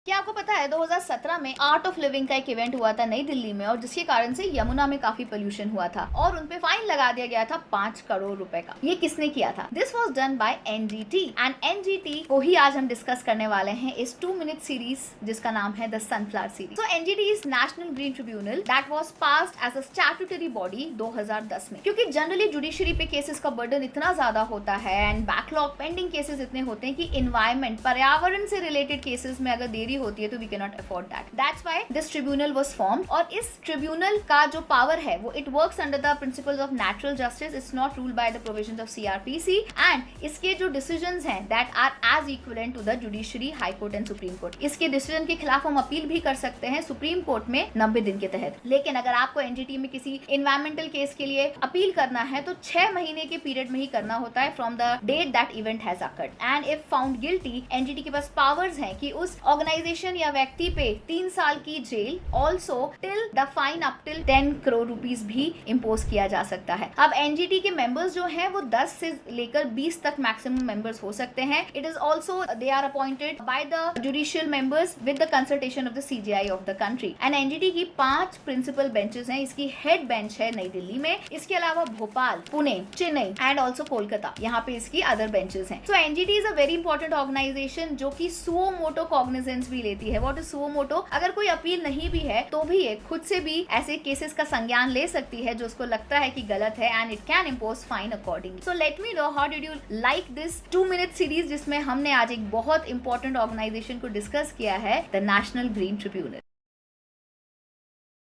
क्या आपको पता है 2017 में आर्ट ऑफ लिविंग का एक इवेंट हुआ था नई दिल्ली में, और जिसके कारण से यमुना में काफी पोल्यूशन हुआ था और उनपे फाइन लगा दिया गया था 5 करोड़ रुपए का। ये किसने किया था? This was done by NGT, and NGT को ही आज हम डिस्कस करने वाले हैं इस 2 मिनट सीरीज जिसका नाम है the sunflower series. So NGT is national green tribunal that was passed as a statutory body 2010 में। क्योंकि जनरली जुडिशरी पे केसेस का बर्डन इतना ज्यादा होता है एंड बैकलॉग पेंडिंग केसेस इतने होते हैं कि इन्वायरमेंट पर्यावरण से रिलेटेड केसेस में अगर देरी होती है तो we can not afford that. That's why this tribunal was formed. और इस ट्रिब्यूनल का जो पावर है वो it works under the principles of natural justice, it's not ruled by the provisions of CrPC, and इसके जो डिसीजंस हैं that are as equivalent to the judiciary, high court and supreme court. इसके decision के खिलाफ हम appeal भी कर सकते हैं सुप्रीम कोर्ट में 90 दिन के तहत। लेकिन अगर आपको एनजीटी में किसी एनवायरमेंटल केस के लिए अपील करना है तो 6 महीने के पीरियड में ही करना होता है from the date that event has occurred. And if found guilty, NGT के पास पावर्स हैं कि उस ऑर्गेनाइजेशन या व्यक्ति पे 3 साल की जेल, also till the fine up till 10 crore rupees भी इम्पोज किया जा सकता है। अब एनजीटी के मेंबर्स जो हैं वो 10 से लेकर 20 तक मैक्सिमम मेंबर्स हो सकते हैं। It is also they are appointed by the judicial members with the consultation of the CGI of the country. And NGT की 5 प्रिंसिपल बेंचेस हैं। इसकी हेड बेंच है नई दिल्ली में, इसके अलावा भोपाल, पुणे, चेन्नई एंड ऑल्सो कोलकाता, यहाँ पे इसकी अदर बेंचेस हैं। So NGT is a very important organisation जो कि सुओ मोटो कॉग्निजेंस भी लेती है। What is suo moto? अगर कोई अपील नहीं भी है तो भी ये खुद से भी ऐसे केसेस का संज्ञान ले सकती है जो उसको लगता है कि गलत है, and it can impose fine accordingly. So let me know how did you like this 2 minute series जिसमें हमने आज एक बहुत इंपॉर्टेंट ऑर्गेनाइजेशन को डिस्कस किया है, द नेशनल ग्रीन ट्रिब्यूनल।